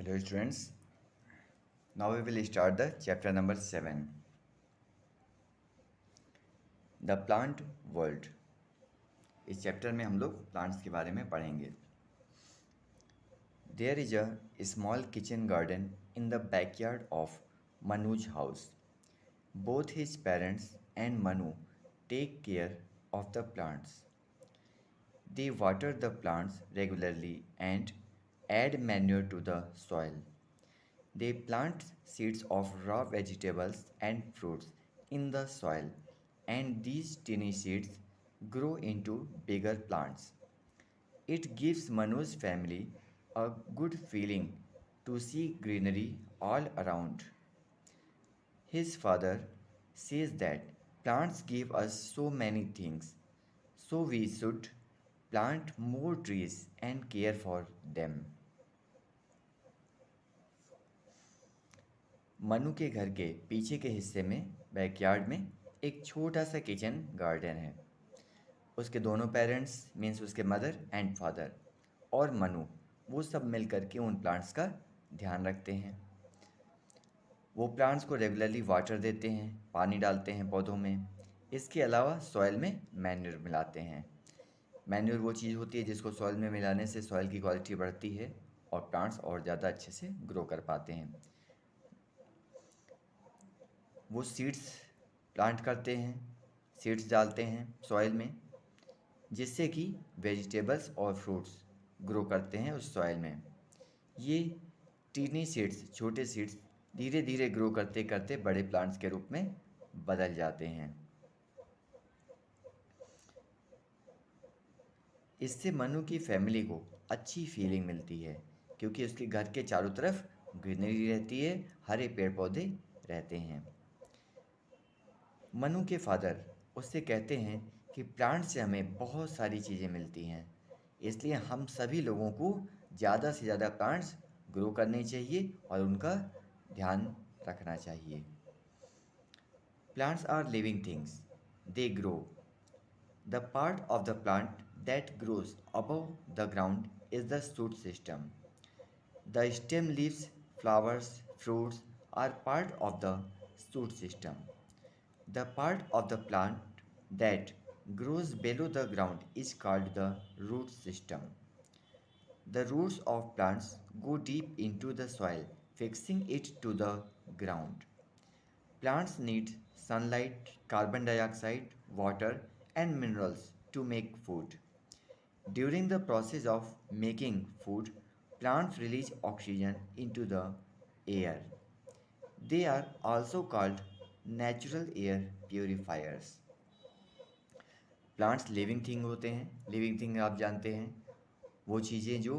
Hello students, now we will start the chapter number 7, The Plant World. इस chapter में हम लोग plants के बारे में पढ़ेंगे. There is a small kitchen garden in the backyard of Manu's house. Both his parents and Manu take care of the plants. They water the plants regularly and add manure to the soil. They plant seeds of raw vegetables and fruits in the soil, and these tiny seeds grow into bigger plants. It gives Manu's family a good feeling to see greenery all around. His father says that plants give us so many things, so we should plant more trees and care for them. Manu के घर के पीछे के हिस्से में backyard में एक छोटा सा किचन गार्डन है. उसके दोनों पेरेंट्स मीन्स उसके मदर एंड फादर और मनु वो सब मिल कर के उन प्लांट्स का ध्यान रखते हैं. वो प्लांट्स को रेगुलरली वाटर देते हैं, पानी डालते हैं पौधों में. इसके अलावा सॉइल में मैन्योर मिलाते हैं. मैन्योर वो चीज़ होती है जिसको सॉइल में मिलाने से सॉइल की क्वालिटी बढ़ती है और प्लांट्स और ज़्यादा अच्छे से ग्रो कर पाते हैं. वो सीड्स प्लांट करते हैं, सीड्स डालते हैं सॉइल में जिससे कि वेजिटेबल्स और फ्रूट्स ग्रो करते हैं उस सॉइल में. ये टीनी सीड्स, छोटे सीड्स धीरे धीरे ग्रो करते करते बड़े प्लांट्स के रूप में बदल जाते हैं. इससे मनु की फैमिली को अच्छी फीलिंग मिलती है क्योंकि उसके घर के चारों तरफ ग्रीनरी रहती है, हरे पेड़ पौधे रहते हैं. मनु के फादर उससे कहते हैं कि प्लांट से हमें बहुत सारी चीज़ें मिलती हैं, इसलिए हम सभी लोगों को ज़्यादा से ज़्यादा प्लांट्स ग्रो करने चाहिए और उनका ध्यान रखना चाहिए. Plants are living things, they grow. The part of the plant that grows above the ground is the shoot system. The stem, leaves, flowers, fruits are part of the shoot system. The part of the plant that grows below the ground is called the root system. The roots of plants go deep into the soil, fixing it to the ground. Plants need sunlight, carbon dioxide, water, and minerals to make food. During the process of making food, plants release oxygen into the air. They are also called natural air purifiers. Plants living thing होते हैं. Living thing आप जानते हैं, वो चीज़ें जो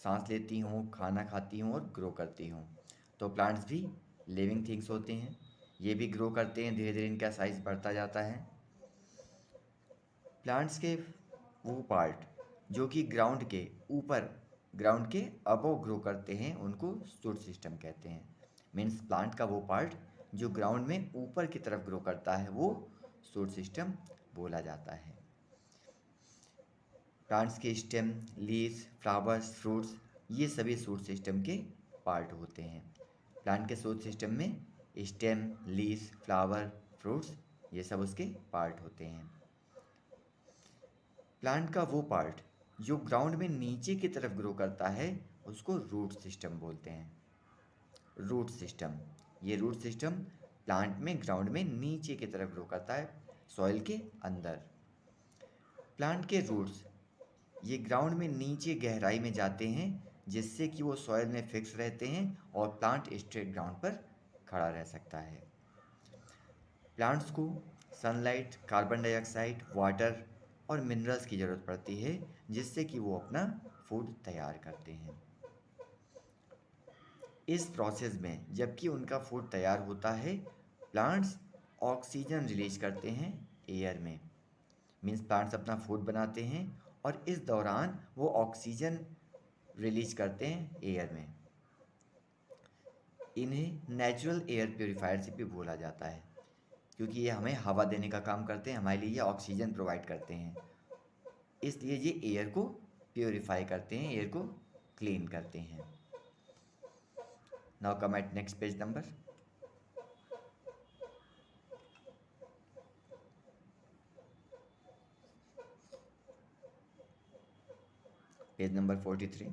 सांस लेती हों, खाना खाती हों और ग्रो करती हों. तो प्लांट्स भी लिविंग थिंग्स होते हैं. ये भी ग्रो करते हैं, धीरे धीरे इनका साइज़ बढ़ता जाता है. प्लांट्स के वो पार्ट जो कि ग्राउंड के ऊपर, ग्राउंड के अबव ग्रो करते हैं, उनको शूट सिस्टम कहते हैं. मीन्स प्लांट का वो पार्ट जो ग्राउंड में ऊपर की तरफ ग्रो करता है वो शूट सिस्टम बोला जाता है. प्लांट्स के स्टेम, लीव्स, फ्लावर्स, फ्रूट्स ये सभी शूट सिस्टम के पार्ट होते हैं. प्लांट के शूट सिस्टम में स्टेम, लीव्स, फ्लावर, फ्रूट्स ये सब उसके पार्ट होते हैं. प्लांट का वो पार्ट जो ग्राउंड में नीचे की तरफ ग्रो करता है उसको रूट सिस्टम बोलते हैं. रूट सिस्टम, ये रूट सिस्टम प्लांट में ग्राउंड में नीचे की तरफ ग्रो करता है, सॉइल के अंदर. प्लांट के रूट्स ये ग्राउंड में नीचे गहराई में जाते हैं जिससे कि वो सॉइल में फिक्स रहते हैं और प्लांट स्ट्रेट ग्राउंड पर खड़ा रह सकता है. प्लांट्स को सनलाइट, कार्बन डाइऑक्साइड, वाटर और मिनरल्स की ज़रूरत पड़ती है जिससे कि वो अपना फूड तैयार करते हैं. इस प्रोसेस में जबकि उनका फूड तैयार होता है, प्लांट्स ऑक्सीजन रिलीज करते हैं एयर में. मीन्स प्लांट्स अपना फूड बनाते हैं और इस दौरान वो ऑक्सीजन रिलीज करते हैं एयर में. इन्हें नेचुरल एयर प्योरीफायर्स भी बोला जाता है क्योंकि ये हमें हवा देने का काम करते हैं, हमारे लिए ये ऑक्सीजन प्रोवाइड करते हैं, इसलिए ये एयर को प्योरीफाई करते हैं, एयर को क्लीन करते हैं. Now come at next page number. Page number 43.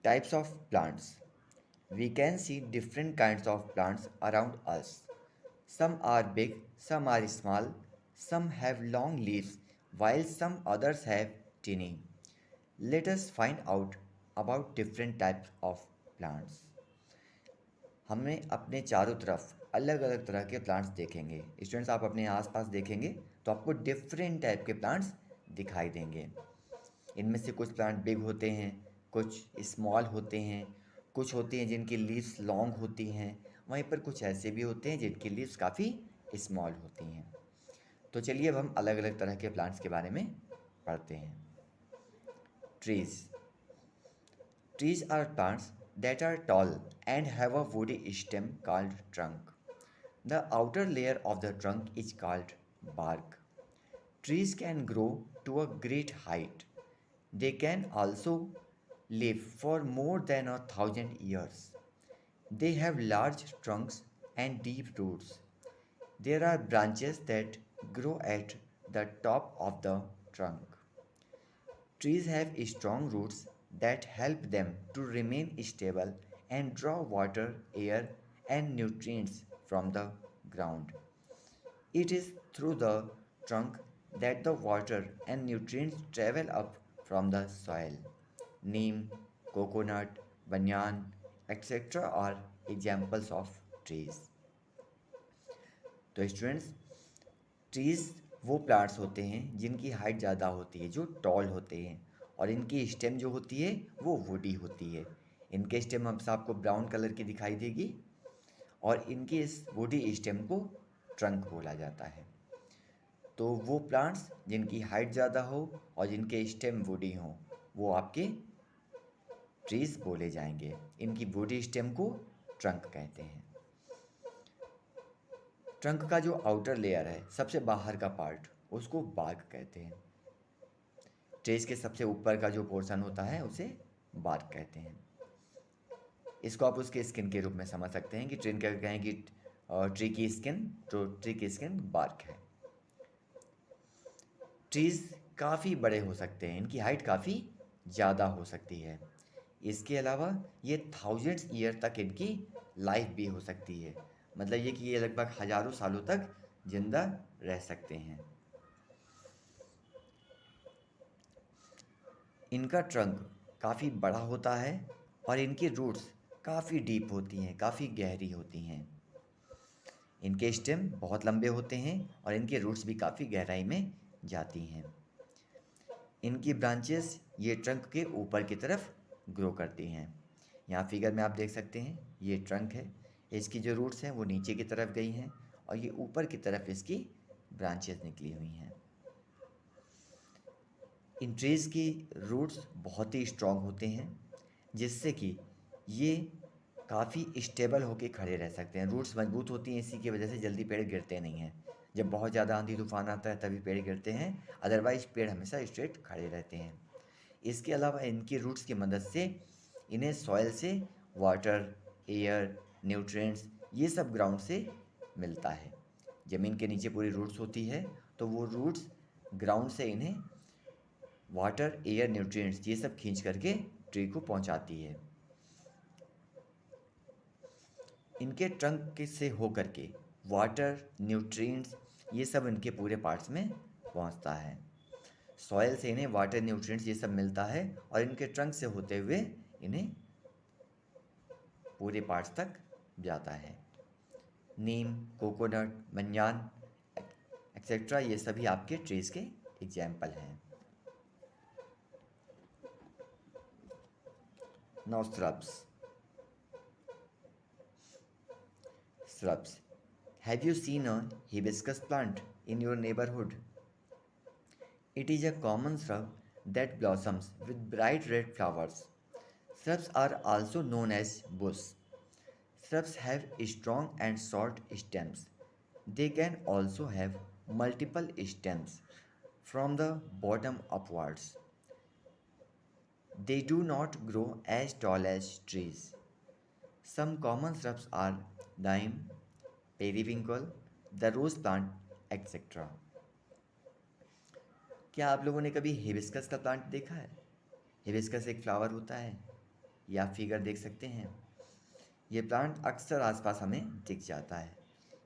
Types of plants. We can see different kinds of plants around us. Some are big, some are small, some have long leaves, while some others have tiny. Let us find out about different types of plants. हमें अपने चारों तरफ अलग अलग तरह के plants देखेंगे। Students, आप अपने आसपास देखेंगे तो आपको डिफरेंट टाइप के प्लांट्स दिखाई देंगे। इनमें से कुछ प्लांट बिग होते हैं, कुछ स्मॉल होते हैं, कुछ होते हैं जिनकी लीव्स लॉन्ग होती हैं, वहीं पर कुछ ऐसे भी होते हैं जिनकी लीव्स काफ़ी स्मॉल होती हैं। तो चलिए अब हम अलग अलग तरह के प्लांट्स के बारे में पढ़ते हैं। Trees. Trees are plants that are tall and have a woody stem called trunk. The outer layer of the trunk is called bark. Trees can grow to a great height. They can also live for more than 1,000 years. They have large trunks and deep roots. There are branches that grow at the top of the trunk. Trees have strong roots that help them to remain stable and draw water, air, and nutrients from the ground. It is through the trunk that the water and nutrients travel up from the soil. Neem, coconut, banyan, etc. are examples of trees. तो students, trees वो plants होते हैं जिनकी height ज़्यादा होती है, जो toll होते हैं, और इनकी स्टेम जो होती है वो वुडी होती है। इनके स्टेम हमसे आपको ब्राउन कलर की दिखाई देगी, और इनके इस वुडी स्टेम को ट्रंक बोला जाता है। तो वो प्लांट्स जिनकी हाइट ज़्यादा हो और जिनके स्टेम वुडी हों, वो आपके ट्रीज़ बोले जाएंगे। इनकी वुडी स्टेम को ट्रंक कहते हैं। ट्रंक का जो आउटर लेयर है, सबसे बाहर का पार्ट, उसको बार्क कहते हैं। ट्रीज के सबसे ऊपर का जो पोर्शन होता है उसे बार्क कहते हैं। इसको आप उसके स्किन के रूप में समझ सकते हैं कि ट्री क्या कहें कि ट्री की स्किन, तो ट्री की स्किन बार्क है। ट्रीज काफ़ी बड़े हो सकते हैं, इनकी हाइट काफ़ी ज़्यादा हो सकती है। इसके अलावा ये थाउजेंड्स ईयर तक इनकी लाइफ भी हो सकती है, मतलब ये कि ये लगभग हज़ारों सालों तक जिंदा रह सकते हैं। इनका ट्रंक काफ़ी बड़ा होता है और इनकी रूट्स काफ़ी डीप होती हैं, काफ़ी गहरी होती हैं। इनके स्टेम बहुत लंबे होते हैं और इनके रूट्स भी काफ़ी गहराई में जाती हैं। इनकी ब्रांचेस ये ट्रंक के ऊपर की तरफ ग्रो करती हैं। यहाँ फिगर में आप देख सकते हैं, ये ट्रंक है, इसकी जो रूट्स हैं वो नीचे की तरफ गई हैं और ये ऊपर की तरफ इसकी ब्रांचेस निकली हुई हैं। इन ट्रीज़ की रूट्स बहुत ही स्ट्रॉन्ग होते हैं, जिससे कि ये काफ़ी स्टेबल होकर खड़े रह सकते हैं। रूट्स मजबूत होती हैं, इसी की वजह से जल्दी पेड़ गिरते नहीं हैं। जब बहुत ज़्यादा आंधी तूफान आता है तभी पेड़ गिरते हैं, अदरवाइज पेड़ हमेशा स्ट्रेट खड़े रहते हैं। इसके अलावा इनकी रूट्स की मदद से इन्हें सॉइल से वाटर, एयर, न्यूट्रिएंट्स ये सब ग्राउंड से मिलता है। ज़मीन के नीचे पूरी रूट्स होती है, तो वो रूट्स ग्राउंड से इन्हें वाटर, एयर, न्यूट्रिएंट्स ये सब खींच करके ट्री को पहुंचाती है। इनके ट्रंक के से होकर के वाटर, न्यूट्रिएंट्स ये सब इनके पूरे पार्ट्स में पहुंचता है। सॉइल से इन्हें वाटर, न्यूट्रिएंट्स ये सब मिलता है और इनके ट्रंक से होते हुए इन्हें पूरे पार्ट्स तक जाता है। नीम, कोकोनट, बनियान एक्सेट्रा ये सभी आपके ट्रीज के एग्जाम्पल हैं। Now shrubs. Shrubs. Have you seen a hibiscus plant in your neighborhood? It is a common shrub that blossoms with bright red flowers. Shrubs are also known as bush. Shrubs have strong and short stems. They can also have multiple stems from the bottom upwards. They do not grow as tall as trees. Some common shrubs are thyme, periwinkle, the rose plant, etc. क्या आप लोगों ने कभी hibiscus का plant देखा है? Hibiscus एक flower होता है, ये आप फिगर देख सकते हैं। ये प्लांट अक्सर आसपास हमें दिख जाता है।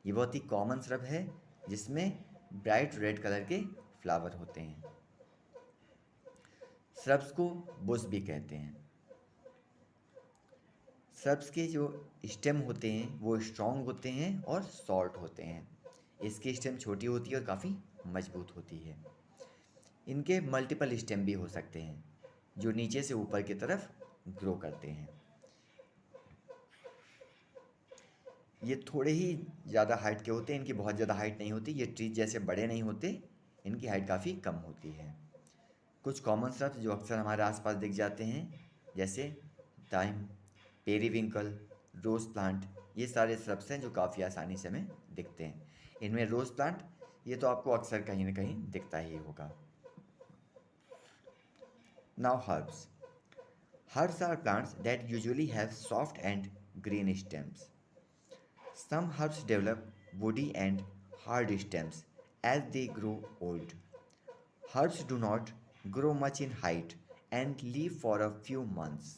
ये बहुत ही कॉमन श्रब है जिसमें ब्राइट रेड कलर के फ्लावर होते हैं। श्रब्स को बुश भी कहते हैं। श्रब्स के जो स्टेम होते हैं वो स्ट्रॉन्ग होते हैं और शॉर्ट होते हैं। इसकी स्टेम छोटी होती है और काफ़ी मजबूत होती है। इनके मल्टीपल स्टेम भी हो सकते हैं जो नीचे से ऊपर की तरफ ग्रो करते हैं। ये थोड़े ही ज़्यादा हाइट के होते हैं, इनकी बहुत ज़्यादा हाइट नहीं होती। ये ट्रीज जैसे बड़े नहीं होते, इनकी हाइट काफ़ी कम होती है। कुछ कॉमन श्रब्स जो अक्सर हमारे आसपास दिख जाते हैं जैसे टाइम, पेरीविंकल, रोज़ प्लांट, ये सारे श्रब्स हैं जो काफ़ी आसानी से हमें दिखते हैं। इनमें रोज़ प्लांट ये तो आपको अक्सर कहीं ना कहीं दिखता ही होगा। Now herbs. Herbs are plants that usually have soft and green stems. Some herbs develop woody and hard stems as they grow old. Herbs do not grow much in height and live for a few months.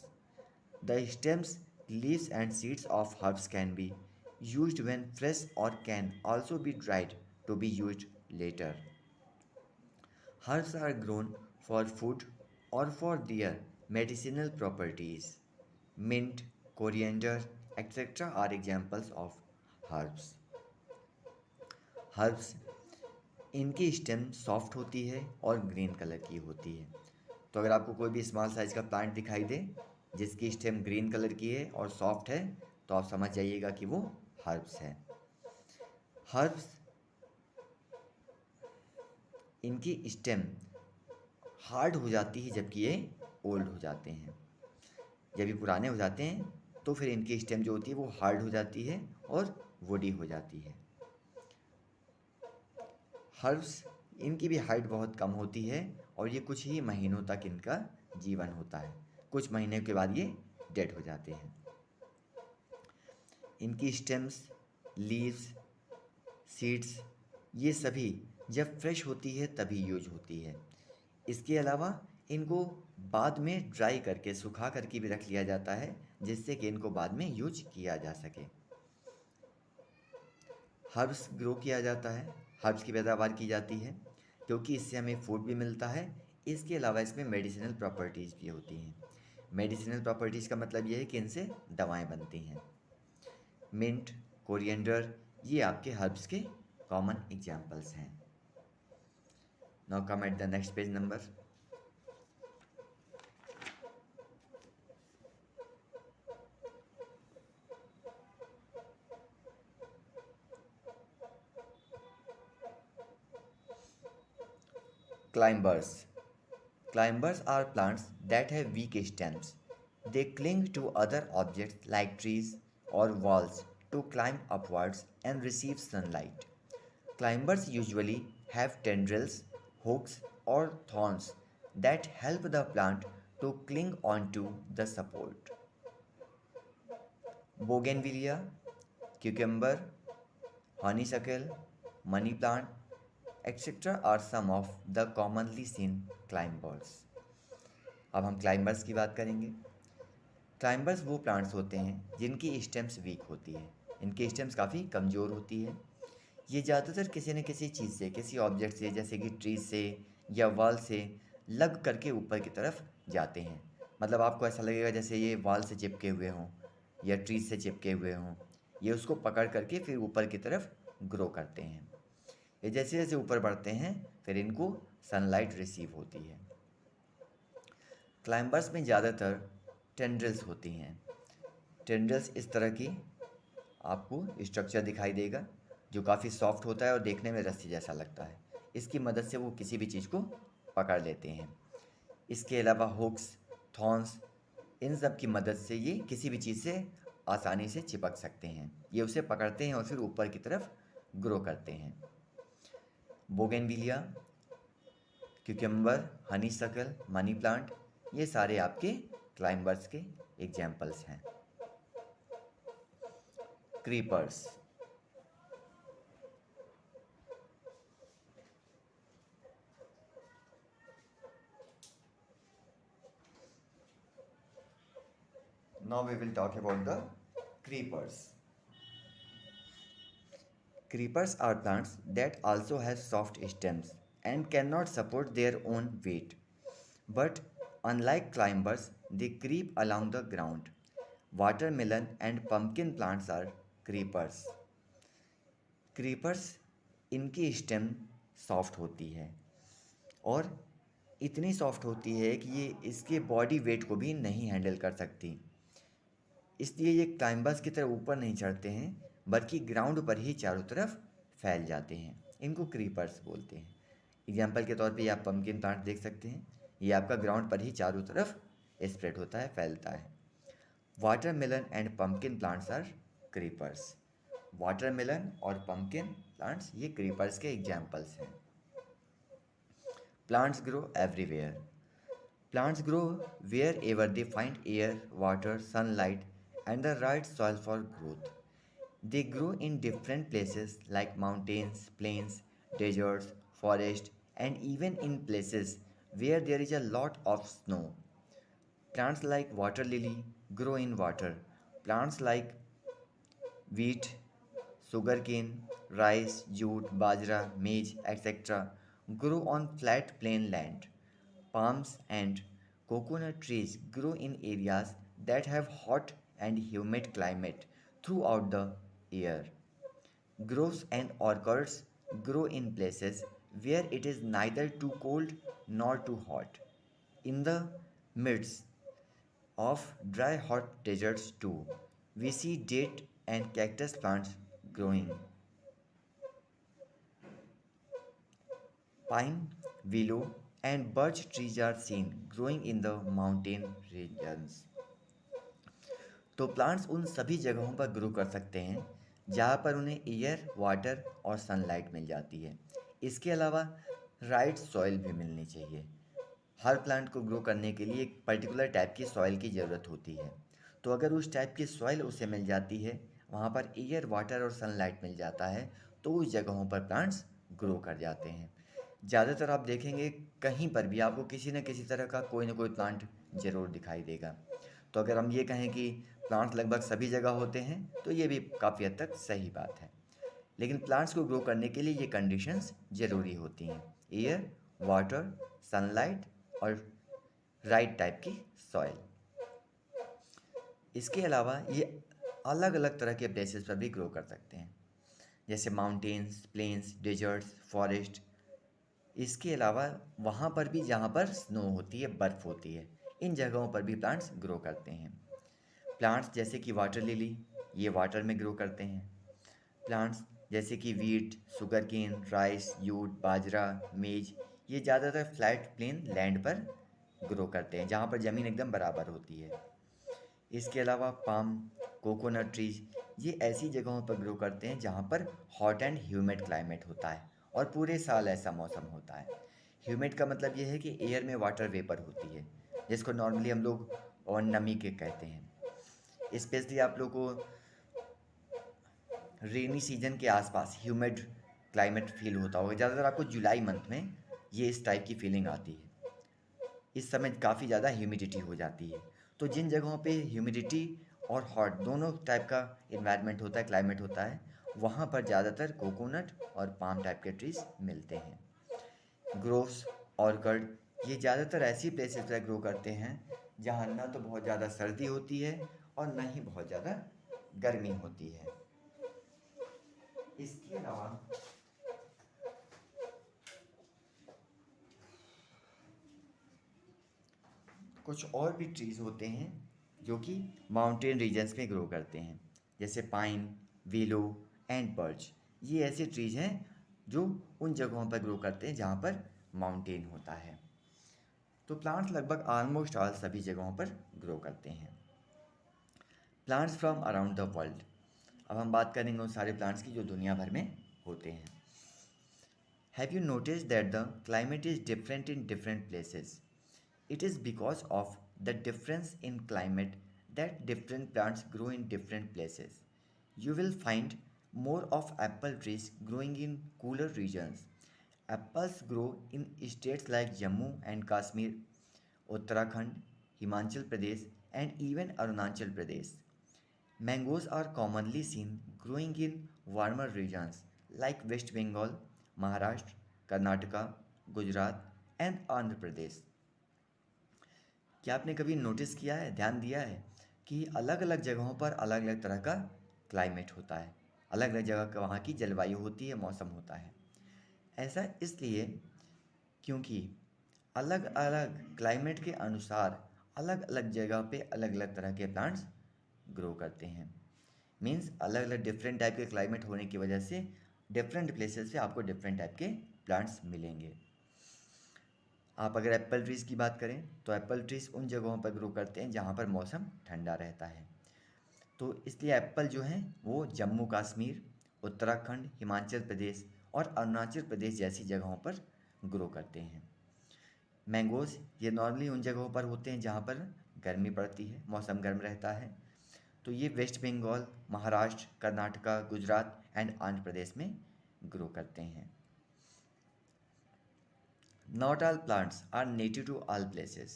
The stems, leaves, and seeds of herbs can be used when fresh or can also be dried to be used later. Herbs are grown for food or for their medicinal properties. Mint, coriander, etc. are examples of herbs. Herbs इनकी stem soft होती है और green colour की होती है। तो अगर आपको कोई भी स्मॉल साइज का प्लांट दिखाई दे जिसकी स्टेम ग्रीन कलर की है और सॉफ्ट है तो आप समझ जाइएगा कि वो हर्ब्स है। हर्ब्स इनकी स्टेम हार्ड हो जाती है जबकि ये ओल्ड हो जाते हैं। जब ये पुराने हो जाते हैं तो फिर इनकी स्टेम जो होती है वो हार्ड हो जाती है और वुडी हो जाती है। हर्ब्स इनकी भी हाइट बहुत कम होती है और ये कुछ ही महीनों तक इनका जीवन होता है। कुछ महीने के बाद ये डेड हो जाते हैं। इनकी स्टेम्स, लीव्स, सीड्स ये सभी जब फ्रेश होती है तभी यूज होती है। इसके अलावा इनको बाद में ड्राई करके सुखा करके भी रख लिया जाता है जिससे कि इनको बाद में यूज किया जा सके। हर्ब्स ग्रो किया जाता है, हर्ब्स की पैदावार की जाती है क्योंकि इससे हमें फूड भी मिलता है। इसके अलावा इसमें मेडिसिनल प्रॉपर्टीज़ भी होती हैं। मेडिसिनल प्रॉपर्टीज़ का मतलब ये है कि इनसे दवाएं बनती हैं। मिंट, कोरिएंडर ये आपके हर्ब्स के कॉमन एग्जाम्पल्स हैं। Now come at the next page number. Climbers. Climbers are plants that have weak stems. They cling to other objects like trees or walls to climb upwards and receive sunlight. Climbers usually have tendrils, hooks, or thorns that help the plant to cling onto the support. Bougainvillea, cucumber, honeysuckle, money plant, etc. are some of the commonly seen climbers. अब हम climbers की बात करेंगे। Climbers वो plants होते हैं जिनकी stems week होती है। इनकी स्टेम्स काफ़ी कमज़ोर होती है। ये ज़्यादातर किसी न किसी चीज़ से, किसी ऑब्जेक्ट से जैसे कि ट्री से या वॉल से लग करके ऊपर की तरफ जाते हैं। मतलब आपको ऐसा लगेगा जैसे ये वॉल से चिपके हुए हों या ट्री से चिपके हुए हों। ये उसको पकड़ करके फिर ऊपर की तरफ ग्रो करते हैं। ये जैसे जैसे ऊपर बढ़ते हैं फिर इनको सनलाइट रिसीव होती है। क्लाइंबर्स में ज़्यादातर टेंड्रिल्स होती हैं। टेंड्रिल्स इस तरह की आपको स्ट्रक्चर दिखाई देगा जो काफ़ी सॉफ्ट होता है और देखने में रस्सी जैसा लगता है। इसकी मदद से वो किसी भी चीज़ को पकड़ लेते हैं। इसके अलावा हुक्स, थॉर्न्स इन सब की मदद से ये किसी भी चीज़ से आसानी से चिपक सकते हैं। ये उसे पकड़ते हैं और फिर ऊपर की तरफ ग्रो करते हैं। Bougainvillea, cucumber, honeysuckle, money plant ये सारे आपके क्लाइंबर्स के एग्जाम्पल्स हैं। creepers. Now we will talk about the creepers. Creepers are plants that also have soft stems and cannot support their own weight. But unlike climbers, they creep along the ground. Watermelon and pumpkin plants are creepers. Creepers इनकी stem soft होती है और इतनी soft होती है कि ये इसके बॉडी वेट को भी नहीं हैंडल कर सकती, इसलिए ये क्लाइंबर्स की तरह ऊपर नहीं चढ़ते हैं बल्कि ग्राउंड पर ही चारों तरफ फैल जाते हैं। इनको क्रीपर्स बोलते हैं। एग्जाम्पल के तौर पे ये आप पम्पकिन प्लांट देख सकते हैं, ये आपका ग्राउंड पर ही चारों तरफ स्प्रेड होता है, फैलता है। Watermelon and pumpkin plants are creepers. Watermelon और पम्पकिन प्लांट्स ये क्रीपर्स के एग्जाम्पल्स हैं। Plants grow everywhere. Plants grow wherever they find air, water, sunlight, and the right soil for growth. They grow in different places like mountains, plains, deserts, forests, and even in places where there is a lot of snow. Plants like water lily grow in water. Plants like wheat, sugarcane, rice, jute, bajra, maize, etc. grow on flat plain land. Palms and coconut trees grow in areas that have hot and humid climate throughout the year. Groves and orchards grow in places where it is neither too cold nor too hot. In the midst of dry hot deserts too, we see date and cactus plants growing. Pine, willow, and birch trees are seen growing in the mountain regions. तो plants उन सभी जगहों पर grow कर सकते हैं जहाँ पर उन्हें एयर, वाटर और सनलाइट मिल जाती है। इसके अलावा राइट सॉइल भी मिलनी चाहिए। हर प्लांट को ग्रो करने के लिए एक पर्टिकुलर टाइप की सॉइल की ज़रूरत होती है। तो अगर उस टाइप की सॉइल उसे मिल जाती है, वहाँ पर एयर, वाटर और सनलाइट मिल जाता है, तो उस जगहों पर प्लांट्स ग्रो कर जाते हैं। ज़्यादातर आप देखेंगे कहीं पर भी आपको किसी न किसी तरह का कोई ना कोई प्लांट ज़रूर दिखाई देगा। तो अगर हम ये कहें कि प्लांट्स लगभग सभी जगह होते हैं, तो ये भी काफ़ी हद तक सही बात है। लेकिन प्लांट्स को ग्रो करने के लिए ये कंडीशंस ज़रूरी होती हैं: एयर, वाटर, सनलाइट और राइट टाइप की सॉइल। इसके अलावा ये अलग अलग तरह के प्लेसेस पर भी ग्रो कर सकते हैं, जैसे माउंटेन्स, प्लेन्स, डेजर्ट्स, फॉरेस्ट। इसके अलावा वहाँ पर भी जहाँ पर स्नो होती है, बर्फ़ होती है, इन जगहों पर भी प्लांट्स ग्रो करते हैं। प्लांट्स जैसे कि वाटर लिली, ये वाटर में ग्रो करते हैं। प्लांट्स जैसे कि wheat, sugar cane, rice, jute, बाजरा, मेज, ये ज़्यादातर फ्लैट प्लेन लैंड पर ग्रो करते हैं जहाँ पर ज़मीन एकदम बराबर होती है। इसके अलावा पाम, कोकोनट ट्रीज, ये ऐसी जगहों पर ग्रो करते हैं जहाँ पर हॉट एंड ह्यूमिड क्लाइमेट होता है और पूरे साल ऐसा मौसम होता है। ह्यूमिड का मतलब ये है कि एयर में वाटर वेपर होती है, जिसको नॉर्मली हम लोग और नमी के कहते हैं। स्पेशली आप लोग को रेनी सीजन के आसपास ह्यूमिड क्लाइमेट फील होता होगा। ज़्यादातर आपको जुलाई मंथ में ये इस टाइप की फीलिंग आती है। इस समय काफ़ी ज़्यादा ह्यूमिडिटी हो जाती है। तो जिन जगहों पे ह्यूमिडिटी और हॉट दोनों टाइप का इन्वायरमेंट होता है, क्लाइमेट होता है, वहाँ पर ज़्यादातर कोकोनट और पाम टाइप के ट्रीज मिलते हैं। ग्रोव्स, ऑर्किड, ये ज़्यादातर ऐसी प्लेसेस पर ग्रो करते हैं जहाँ ना तो बहुत ज़्यादा सर्दी होती है और ना ही बहुत ज़्यादा गर्मी होती है। इसके अलावा कुछ और भी ट्रीज़ होते हैं जो कि माउंटेन रीजन्स में ग्रो करते हैं, जैसे पाइन, विलो एंड बर्च। ये ऐसे ट्रीज़ हैं जो उन जगहों पर ग्रो करते हैं जहाँ पर माउंटेन होता है। तो प्लांट्स लगभग ऑलमोस्ट ऑल सभी जगहों पर ग्रो करते हैं। Plants from around the world. अब हम बात करेंगे उन सारे प्लांट्स की जो दुनिया भर में होते हैं। Have you notice that the climate is different in different places? It is because of the difference in climate that different plants grow in different places. you will find more of apple trees growing in cooler regions. Apples grow in states like Jammu and Kashmir, Uttarakhand, Himachal Pradesh, and even Arunachal Pradesh. Mangoes are commonly seen growing in warmer regions like West Bengal, Maharashtra, Karnataka, Gujarat, and Andhra Pradesh. क्या आपने कभी notice किया है, ध्यान दिया है कि अलग अलग जगहों पर अलग अलग तरह का क्लाइमेट होता है, अलग अलग जगह का वहाँ की जलवायु होती है, मौसम होता है। ऐसा इसलिए क्योंकि अलग अलग क्लाइमेट के अनुसार अलग अलग जगह पे अलग अलग तरह के प्लांट्स ग्रो करते हैं। मीन्स अलग अलग डिफरेंट टाइप के क्लाइमेट होने की वजह से डिफरेंट प्लेसेस से आपको डिफरेंट टाइप के प्लांट्स मिलेंगे। आप अगर एप्पल ट्रीज़ की बात करें तो एप्पल ट्रीज़ उन जगहों पर ग्रो करते हैं जहाँ पर मौसम ठंडा रहता है। तो इसलिए एप्पल जो हैं वो जम्मू कश्मीर, उत्तराखंड, हिमाचल प्रदेश और अरुणाचल प्रदेश जैसी जगहों पर ग्रो करते हैं। मैंगोज़ ये नॉर्मली उन जगहों पर होते हैं जहाँ पर गर्मी पड़ती है, मौसम गर्म रहता है। तो ये वेस्ट बंगाल, महाराष्ट्र, कर्नाटका, गुजरात एंड आंध्र प्रदेश में ग्रो करते हैं। Not all plants are native to all places.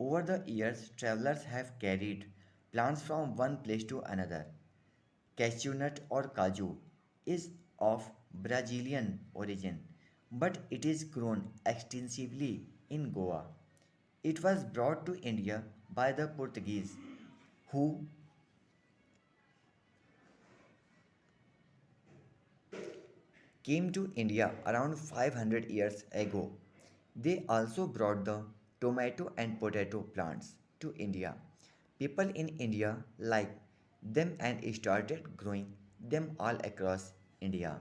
Over the years, travelers have carried plants from one place to another. Cashew nut or kaju is of Brazilian origin, but it is grown extensively in Goa. It was brought to India by the Portuguese, who came to India around 500 years ago. They also brought the tomato and potato plants to India. People in India liked them and started growing them all across India.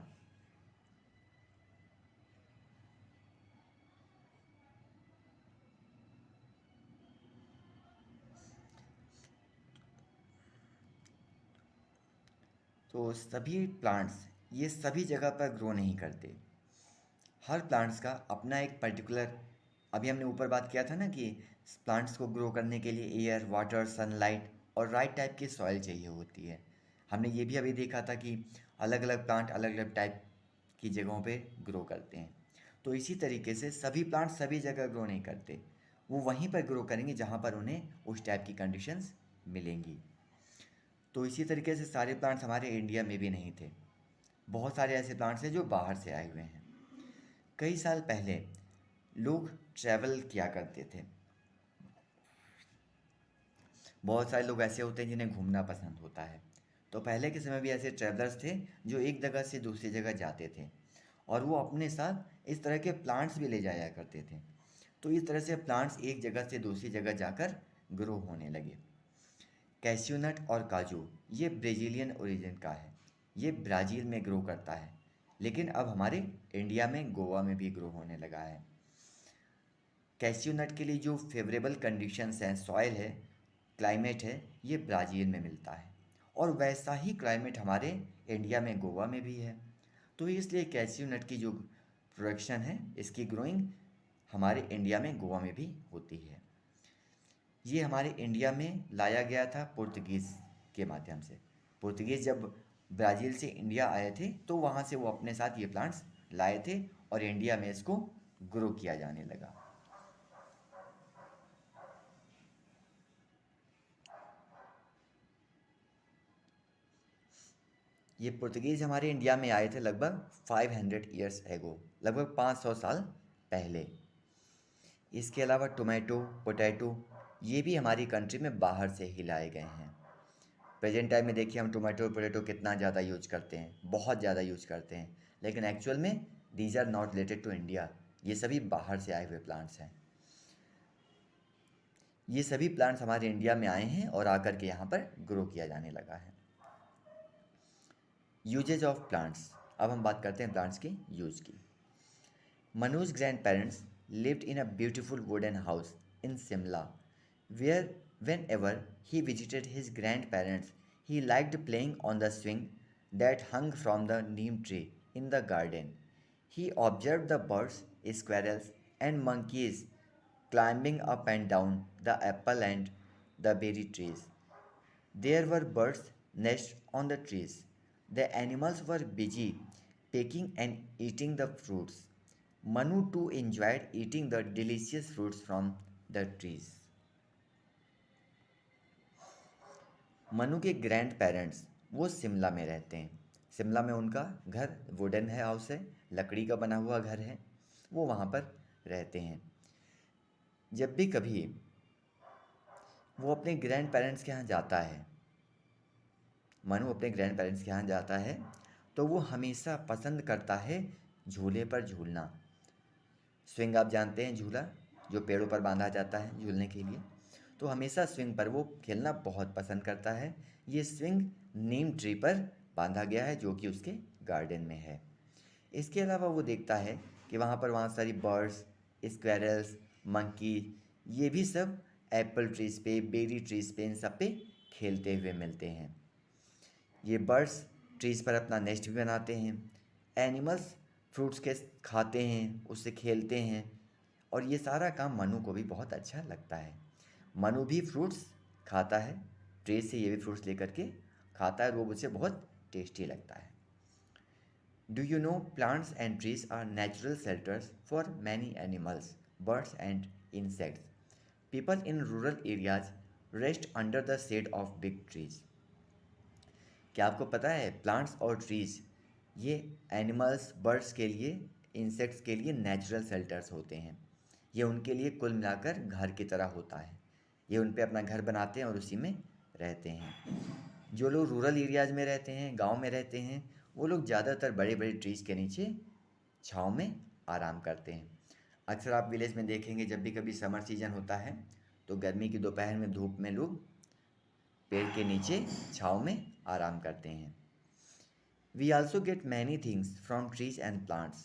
तो सभी plants ये सभी जगह पर grow नहीं करते। हर plants का अपना एक पर्टिकुलर, अभी हमने ऊपर बात किया था ना कि प्लांट्स को ग्रो करने के लिए एयर, वाटर, सनलाइट और राइट टाइप की सॉइल चाहिए होती है। हमने ये भी अभी देखा था कि अलग अलग प्लांट अलग अलग टाइप की जगहों पे ग्रो करते हैं। तो इसी तरीके से सभी प्लांट सभी जगह ग्रो नहीं करते, वो वहीं पर ग्रो करेंगे जहाँ पर उन्हें उस टाइप की कंडीशंस मिलेंगी। तो इसी तरीके से सारे प्लांट्स हमारे इंडिया में भी नहीं थे। बहुत सारे ऐसे प्लांट्स हैं जो बाहर से आए हुए हैं। कई साल पहले लोग ट्रैवल किया करते थे। बहुत सारे लोग ऐसे होते हैं जिन्हें घूमना पसंद होता है। तो पहले के समय भी ऐसे ट्रैवलर्स थे जो एक जगह से दूसरी जगह जाते थे और वो अपने साथ इस तरह के प्लांट्स भी ले जाया करते थे। तो इस तरह से प्लांट्स एक जगह से दूसरी जगह जाकर ग्रो होने लगे। कैश्यू नट और काजू ये ब्राज़ीलियन ओरिजिन का है। ये ब्राज़ील में ग्रो करता है, लेकिन अब हमारे इंडिया में गोवा में भी ग्रो होने लगा है। कैश्यू नट के लिए जो फेवरेबल कंडीशंस हैं, सॉइल है, क्लाइमेट है, ये ब्राज़ील में मिलता है और वैसा ही क्लाइमेट हमारे इंडिया में गोवा में भी है। तो इसलिए कैश्यू नट की जो प्रोडक्शन है, इसकी ग्रोइंग हमारे इंडिया में गोवा में भी होती है। ये हमारे इंडिया में लाया गया था पुर्तगीज़ के माध्यम से। पुर्तगीज़ जब ब्राज़ील से इंडिया आए थे तो वहाँ से वो अपने साथ ये प्लांट्स लाए थे और इंडिया में इसको ग्रो किया जाने लगा। ये पुर्तगीज़ हमारे इंडिया में आए थे लगभग 500 ईयर्स एगो, लगभग 500 साल पहले। इसके अलावा टोमेटो, पोटैटो ये भी हमारी कंट्री में बाहर से ही लाए गए हैं। प्रेजेंट टाइम में देखिए हम टोमेटो और पोटैटो कितना ज़्यादा यूज करते हैं, बहुत ज़्यादा यूज करते हैं, लेकिन एक्चुअल में these are not related to India. ये सभी बाहर से आए हुए प्लांट्स हैं। ये सभी प्लांट्स हमारे इंडिया में आए हैं और आकर के यहाँ पर ग्रो किया जाने लगा है। यूजेज ऑफ प्लांट्स, अब हम बात करते हैं प्लांट्स के यूज की। Manu's grandparents lived in a beautiful wooden house in Simla, where whenever he visited his grandparents, he liked playing on the swing that hung from the neem tree in the garden. He observed the birds, squirrels, and monkeys climbing up and down the apple and the berry trees. There were birds' nests on the trees, The animals were busy picking and eating the fruits. Manu too enjoyed eating the delicious fruits from the trees. Manu के grand parents वो शिमला में रहते हैं। शिमला में उनका घर wooden है, house है, लकड़ी का बना हुआ घर है। वो वहाँ पर रहते हैं। जब भी कभी वो अपने ग्रैंड पेरेंट्स के यहाँ जाता है, मनु अपने ग्रैंड पेरेंट्स के यहाँ जाता है, तो वो हमेशा पसंद करता है झूले पर झूलना। स्विंग आप जानते हैं, झूला जो पेड़ों पर बांधा जाता है झूलने के लिए। तो हमेशा स्विंग पर वो खेलना बहुत पसंद करता है। ये स्विंग नीम ट्री पर बांधा गया है जो कि उसके गार्डन में है। इसके अलावा वो देखता है कि वहाँ सारी बर्ड्स, स्क्वेरल्स, मंकी, ये भी सब एप्पल ट्रीज़ पे, बेरी ट्रीज़ पे, इन सब पे खेलते हुए मिलते हैं। ये बर्ड्स ट्रीज़ पर अपना नेस्ट भी बनाते हैं। एनिमल्स फ्रूट्स के खाते हैं, उससे खेलते हैं, और ये सारा काम मनु को भी बहुत अच्छा लगता है। मनु भी फ्रूट्स खाता है, ट्रे से ये भी फ्रूट्स लेकर के खाता है, और वो मुझे बहुत टेस्टी लगता है। Do you know plants and trees are natural shelters for many animals, birds and insects. People in rural areas rest under the shade of big trees. क्या आपको पता है प्लांट्स और ट्रीज ये एनिमल्स, बर्ड्स के लिए, इंसेक्ट्स के लिए नेचुरल शेल्टर्स होते हैं। ये उनके लिए कुल मिलाकर घर की तरह होता है। ये उन पे अपना घर बनाते हैं और उसी में रहते हैं। जो लोग रूरल एरियाज़ में रहते हैं, गांव में रहते हैं, वो लोग ज़्यादातर बड़े बड़े ट्रीज़ के नीचे छाँव में आराम करते हैं। अक्सर आप विलेज में देखेंगे जब भी कभी समर सीजन होता है तो गर्मी की दोपहर में धूप में लोग पेड़ के नीचे छाँव में आराम करते हैं। We also get many things from trees and plants.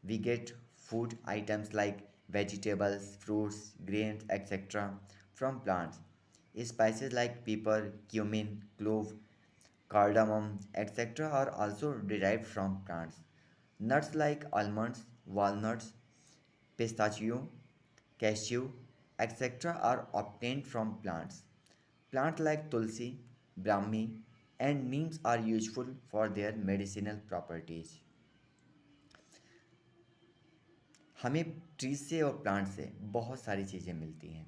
We get food items like vegetables, fruits, grains, etc. from plants. Spices like pepper, cumin, clove, cardamom, etc. are also derived from plants. Nuts like almonds, walnuts, pistachio, cashew, etc. are obtained from plants. Plants like tulsi, brahmi, and neems are useful for their medicinal properties. हमें trees से और plant से बहुत सारी चीज़ें मिलती हैं।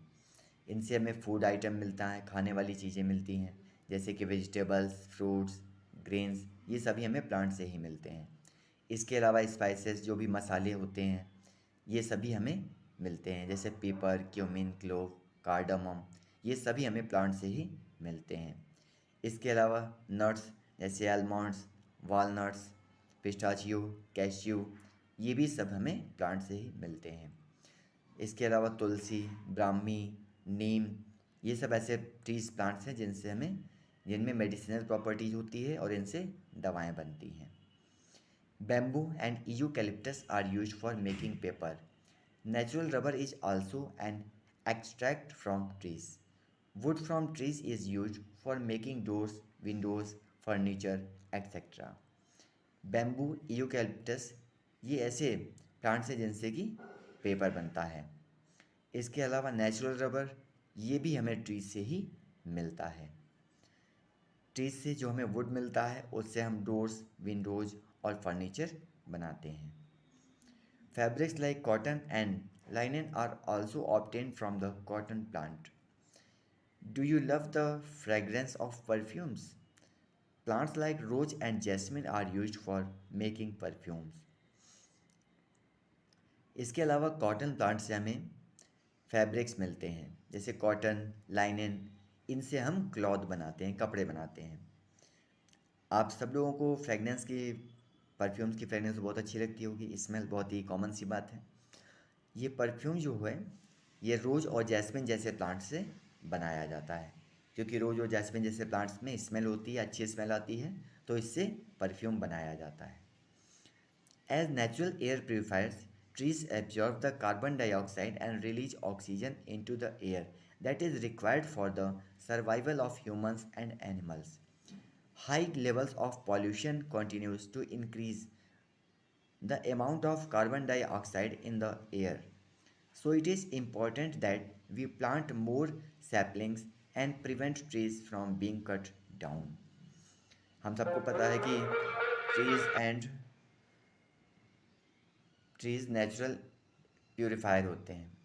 इनसे हमें फूड आइटम मिलता है, खाने वाली चीज़ें मिलती हैं, जैसे कि वेजिटेबल्स, फ्रूट्स, ग्रेन्स, ये सभी हमें प्लांट से ही मिलते हैं। इसके अलावा स्पाइसेस, जो भी मसाले होते हैं, ये सभी हमें मिलते हैं, जैसे पेपर, क्यूमिन, क्लोव, कार्डमम, ये सभी हमें प्लांट से ही मिलते हैं। इसके अलावा नट्स जैसे आलमंड्स, वॉलनट्स, पिस्ताचियो, कैश्यू, ये भी सब हमें प्लांट से ही मिलते हैं। इसके अलावा तुलसी, ब्राह्मी, नीम, ये सब ऐसे ट्रीज, प्लांट्स हैं जिनमें मेडिसिनल प्रॉपर्टीज होती है और इनसे दवाएं बनती हैं। Bamboo and eucalyptus are used for making paper. Natural rubber is also an extract from trees. Wood from trees is used for making doors, windows, furniture, etc. Bamboo, eucalyptus, ये ऐसे plants हैं जिनसे कि पेपर बनता है। इसके अलावा natural rubber, ये भी हमें ट्रीज से ही मिलता है। ट्रीज से जो हमें वुड मिलता है उससे हम डोर्स, विंडोज और फर्नीचर बनाते हैं। Fabrics like cotton and linen are also obtained from the cotton plant. Do you love the fragrance of perfumes? Plants like rose and jasmine are used for making perfumes. इसके अलावा cotton plant से हमें fabrics मिलते हैं, जैसे cotton, लाइनन, इनसे हम cloth बनाते हैं, कपड़े बनाते हैं। आप सब लोगों को फ्रेगनेंस की, परफ्यूम्स की फ्रेगनेंस बहुत अच्छी लगती होगी, स्मेल बहुत ही कॉमन सी बात है। ये परफ्यूम जो है ये रोज़ और जैस्मिन जैसे प्लांट से बनाया जाता है, क्योंकि रोज़ और जैस्मिन जैसे प्लांट्स में स्मेल होती है, अच्छी स्मेल आती है, तो इससे परफ्यूम बनाया जाता है। As natural air purifiers, trees absorb the carbon dioxide and release oxygen into the air that is required for the survival of humans and animals. High levels of pollution continues to increase the amount of carbon dioxide in the air. So it is important that we plant more saplings and prevent trees from being cut down. हम सबको पता है कि trees natural purifier होते हैं,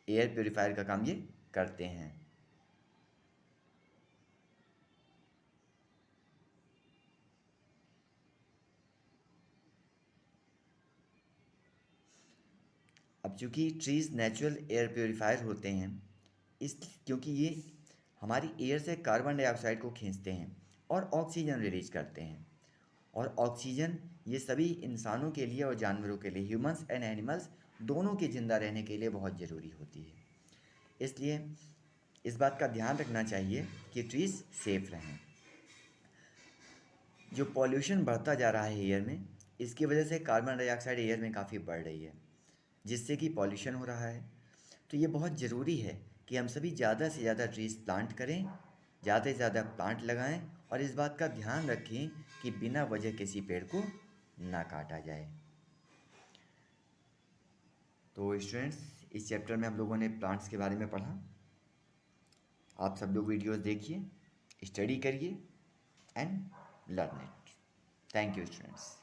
air purifier का काम ये करते हैं। अब चूँकि ट्रीज़ नेचुरल एयर प्यूरीफायर होते हैं, इस क्योंकि ये हमारी एयर से कार्बन डाइऑक्साइड को खींचते हैं और ऑक्सीजन रिलीज करते हैं। और ऑक्सीजन ये सभी इंसानों के लिए और जानवरों के लिए, ह्यूमंस एंड एनिमल्स दोनों के ज़िंदा रहने के लिए बहुत ज़रूरी होती है। इसलिए इस बात का ध्यान रखना चाहिए कि ट्रीज़ सेफ रहें। जो पॉल्यूशन बढ़ता जा रहा है एयर में, इसकी वजह से कार्बन डाइऑक्साइड एयर में काफ़ी बढ़ रही है, जिससे कि पॉल्यूशन हो रहा है। तो ये बहुत ज़रूरी है कि हम सभी ज़्यादा से ज़्यादा ट्रीज़ प्लांट करें, ज़्यादा से ज़्यादा प्लांट लगाएं और इस बात का ध्यान रखें कि बिना वजह किसी पेड़ को ना काटा जाए। तो स्टूडेंट्स, इस चैप्टर में हम लोगों ने प्लांट्स के बारे में पढ़ा। आप सब लोग वीडियोस देखिए, स्टडी करिए and learn it. Thank you students.